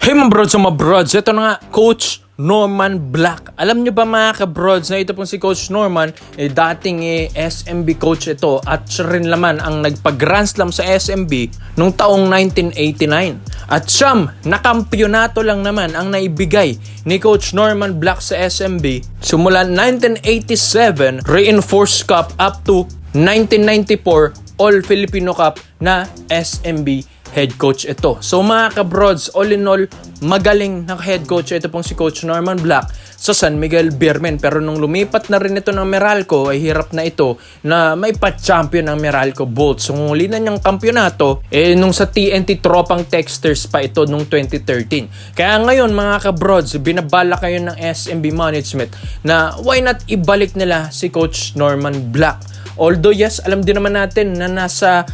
Hey mga brods, ito na nga, Coach Norman Black. Alam nyo ba mga ka-brods na ito pong si Coach Norman, dating SMB coach ito at siya rin naman ang nagpa-Grand Slam sa SMB noong taong 1989. At siyam, nakampyonato lang naman ang naibigay ni Coach Norman Black sa SMB simula 1987 Reinforced Cup up to 1994 All Filipino Cup na SMB head coach ito. So mga ka-brods, all in all, magaling na head coach ito pong si Coach Norman Black sa San Miguel Beermen. Pero nung lumipat na rin ito ng Meralco, ay hirap na ito na may pa-champion ng Meralco Bolts. So huli na niyang kampyonato, nung sa TNT Tropang Texters pa ito nung 2013. Kaya ngayon mga ka-brods, binabala kayo ng SMB Management na why not ibalik nila si Coach Norman Black. Although yes, alam din naman natin na nasa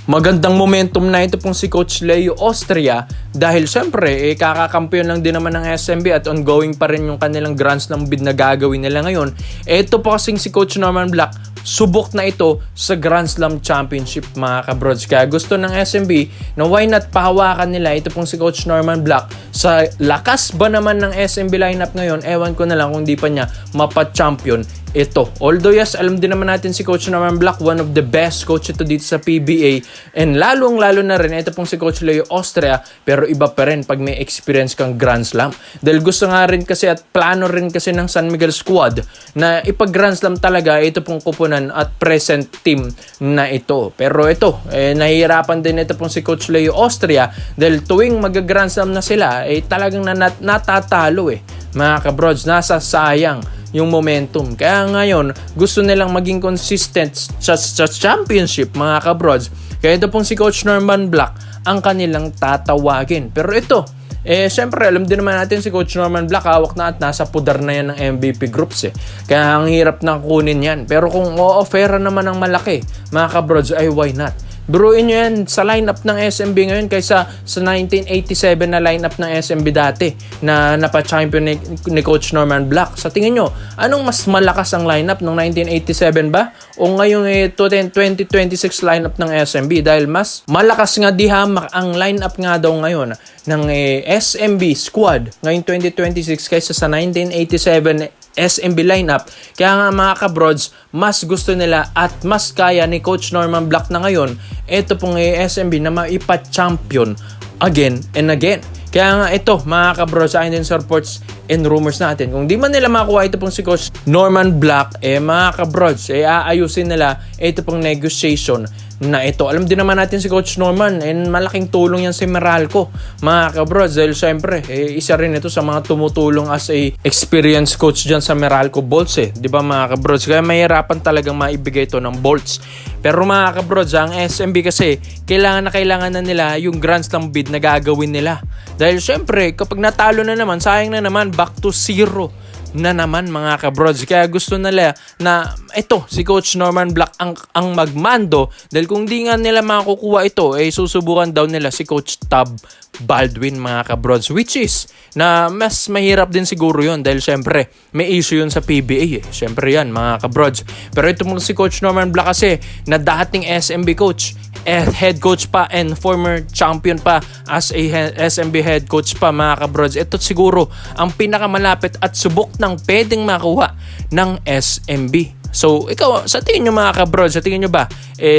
magandang momentum na ito pong si Coach Leo Austria dahil syempre kakakampiyon lang din naman ng SMB at ongoing pa rin yung kanilang Grand Slam bid na gagawin nila ngayon. Ito po kasing si Coach Norman Black, subok na ito sa Grand Slam Championship mga ka-brods. Kaya gusto ng SMB na why not pahawakan nila ito pong si Coach Norman Black. Sa lakas ba naman ng SMB lineup ngayon, ewan ko na lang kung di pa niya mapa-champion ito. Although yes, alam din naman natin si Coach Norman Black, one of the best coach ito dito sa PBA. And lalong-lalo na rin, ito pong si Coach Leo Austria, pero iba pa rin pag may experience kang Grand Slam. Dahil gusto nga rin kasi at plano rin kasi ng San Miguel squad na ipag-Grand Slam talaga ito pong kupunan at present team na ito. Pero ito, nahihirapan din ito pong si Coach Leo Austria dahil tuwing mag-Grand Slam na sila, talagang natatalo mga ka-brods, nasa sayang yung momentum. Kaya ngayon, gusto nilang maging consistent sa championship, mga ka-brods. Kaya ito pong si Coach Norman Black ang kanilang tatawagin. Pero ito, syempre, alam din naman natin si Coach Norman Black, hawak na at nasa pudar na yan ng MVP groups Kaya ang hirap na kunin yan. Pero kung o-offeran naman ng malaki, mga ka-brods, ay why not? Biruin nyo yan sa lineup ng SMB ngayon kaysa sa 1987 na lineup ng SMB dati na napa-champion ni Coach Norman Black. Sa tingin nyo, anong mas malakas ang lineup ng 1987 ba? O ngayong 2026 lineup ng SMB? Dahil mas malakas nga dihamak ang lineup nga daw ngayon ng SMB squad ngayong 2026 kaysa sa 1987 SMB lineup. Kaya nga mga ka-brods, mas gusto nila at mas kaya ni Coach Norman Black na ngayon ito pong SMB na maipa-champion again and again. Kaya nga ito mga ka-brods, ayon din sa reports and rumors natin, kung di man nila makuha ito pong si Coach Norman Black, mga ka-brods, aayusin nila ito pong negotiation na ito. Alam din naman natin si Coach Norman, and malaking tulong yan si Meralco, mga ka-brods, dahil syempre, isa rin ito sa mga tumutulong as a experienced coach dyan sa Meralco Bolts di ba mga ka-brods? Kaya mahirapan talagang maibigay ito ng Bolts. Pero mga ka-brods, ang SMB kasi, kailangan na nila yung Grand Slam bid na gagawin nila. Dahil syempre, kapag natalo na naman, sayang na naman, back to zero na naman mga ka-brods. Kaya gusto nila na ito, si Coach Norman Black ang magmando dahil kung di nga nila makukuha ito, susubukan daw nila si Coach Tab Baldwin mga ka-brods, which is na mas mahirap din siguro yun dahil syempre may issue yun sa PBA syempre yan mga ka-brods. Pero ito mong si Coach Norman Black kasi na dating SMB coach, head coach pa and former champion pa as a SMB head coach pa mga ka-brods, ito siguro ang pinakamalapit at subok ng pwedeng makuha ng SMB. So, ikaw, sa tingin nyo mga ka-brods, sa tingin nyo ba,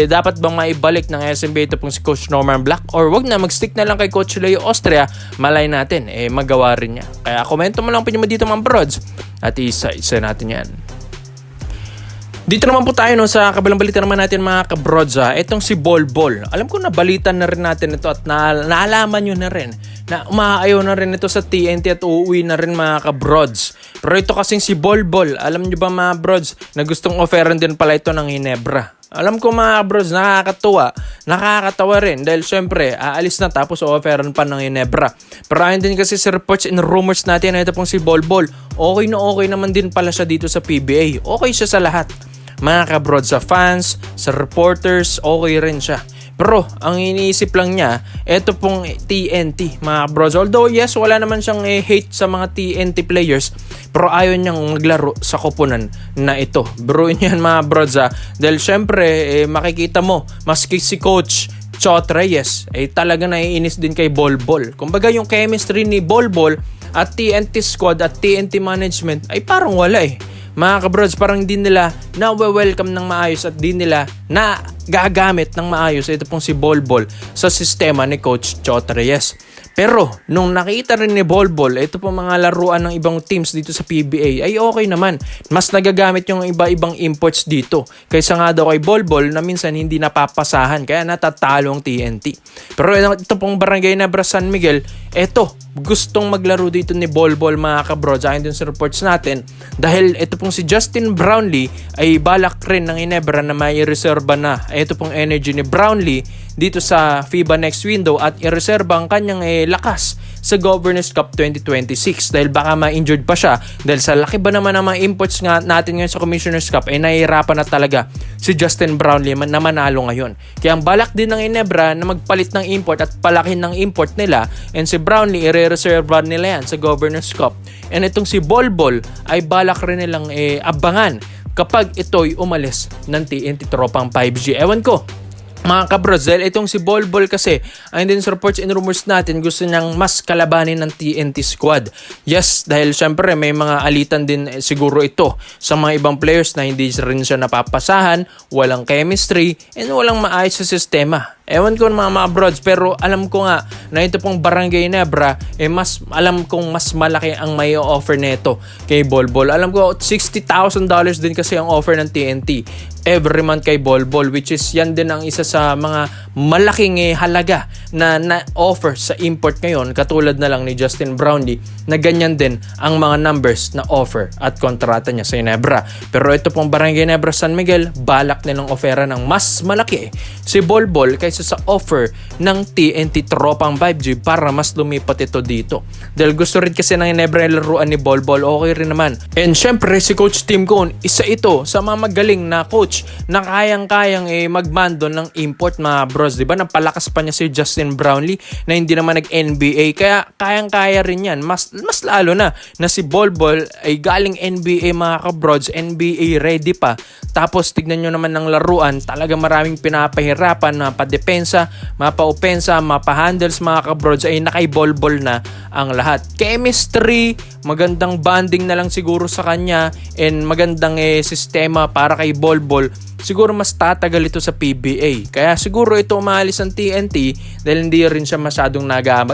dapat bang maibalik ng SMB ito pong si Coach Norman Black? Or wag na, mag-stick na lang kay Coach Leo Austria, malay natin, magawa rin niya. Kaya komento mo lang po nyo dito mga brods, at isa natin yan. Dito naman po tayo sa kabilang balita naman natin mga ka-brods. Itong si Bolbol. Alam ko na balitan na rin natin ito at naalaman nyo na rin na umaayaw na rin ito sa TNT at uuwi na rin mga ka-brods. Pero ito kasing si Bolbol, alam nyo ba mga brods na gustong offeran din pala ito ng Ginebra. Alam ko mga brods, nakakatawa rin dahil syempre aalis na tapos offeran pa ng Ginebra. Pero ayon din kasi sa reports and rumors natin na ito pong si Bolbol, okay naman din pala siya dito sa PBA. Okay siya sa lahat. Mga ka-brods, sa fans, sa reporters, okay rin siya. Pero ang iniisip lang niya, ito pong TNT, mga bros. Although yes, wala naman siyang hate sa mga TNT players, pero ayaw niyang maglaro sa koponan na ito. Bro, yan mga bros dahil syempre makikita mo, maski si coach Chot Reyes ay talaga naiinis din kay Bolbol. Kumbaga yung chemistry ni Bolbol at TNT squad at TNT management ay parang wala eh. Mga kabrods, parang di nila na-welcome ng maayos at di nila na gagamit ng maayos ito pong si Bolbol sa sistema ni Coach Chot Reyes. Pero nung nakita rin ni Bolbol ito pong mga laruan ng ibang teams dito sa PBA ay okay naman. Mas nagagamit yung iba-ibang imports dito kaysa nga daw kay Bolbol na minsan hindi napapasahan kaya natatalo ang TNT. Pero ito pong Barangay Nebra San Miguel, ito gustong maglaro dito ni Bolbol mga kabrods ayon din sa reports natin dahil ito pong si Justin Brownlee ay balak rin ng Ginebra na may reserba na ito pong energy ni Brownlee dito sa FIBA next window at ireserba ang kanyang lakas sa Governors Cup 2026 dahil baka ma-injured pa siya dahil sa laki ba naman ng mga imports nga natin ngayon sa Commissioner's Cup ay nahihirapan na talaga si Justin Brownlee na manalo ngayon. Kaya ang balak din ng Ginebra na magpalit ng import at palakin ng import nila and si Brownlee i-reserva nila yan sa Governors Cup. And itong si Bolbol ay balak rin nilang abangan kapag ito'y umalis ng TNT Tropang 5G. Ewan ko mga kabrods, dahil itong si Bolbol kasi ayun din sa reports and rumors natin gusto niyang mas kalabanin ng TNT squad. Yes, dahil syempre may mga alitan din siguro ito sa mga ibang players na hindi rin siya napapasahan, walang chemistry, and walang maayos sa sistema. Ewan ko mga broads, pero alam ko nga na ito pong Barangay Nebra alam kong mas malaki ang may offer nito kay Bolbol. Alam ko $60,000 din kasi ang offer ng TNT every month kay Bolbol, which is yan din ang isa sa mga malaking halaga na offer sa import ngayon, katulad na lang ni Justin Brownlee na ganyan din ang mga numbers na offer at kontrata niya sa Ginebra. Pero ito pong Barangay Nebra San Miguel, balak nilang ofera ng mas malaki si Bolbol kaysa sa offer ng TNT Tropang 5G para mas lumipat ito dito. Dahil gusto rin kasi ng Ginebra yung laruan ni Bolbol, okay rin naman. And syempre si Coach Tim Cone, isa ito sa mga magaling na coach na kayang-kayang magmando ng import mga bros. Diba napalakas pa niya si Justin Brownlee na hindi naman nag-NBA kaya kayang-kaya rin yan. Mas lalo na si Bolbol ay galing NBA mga kabrods, NBA ready pa. Tapos tignan nyo naman ng laruan, talaga maraming pinapahirapan, mapadepensa, mapa-opensa, mapa-handles mga kabrods ay nakay-Bolbol na ang lahat. Chemistry, magandang bonding na lang siguro sa kanya and magandang sistema para kay Bolbol. Siguro mas tatagal ito sa PBA. Kaya siguro ito umaalis ng TNT dahil hindi rin siya masyadong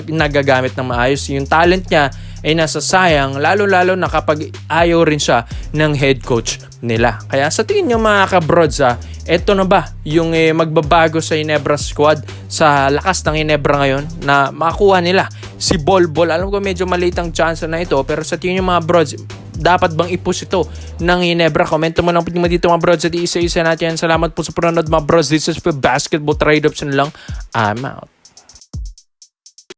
nagagamit ng maayos. Yung talent niya ay nasasayang lalo-lalo na kapag ayaw rin siya ng head coach nila. Kaya sa tingin nyo mga kabrods, eto na ba yung magbabago sa Ginebra squad sa lakas ng Ginebra ngayon na makuha nila si Bolbol? Alam ko medyo maliit ang chance na ito, pero sa tingin nyo mga brods, dapat bang i-push ito ng Ginebra? Komento mo lang po dito mga brods at isa-isa natin. Salamat po sa panonood mga brods. This is for Basketball Trade-Ups lang. I'm out.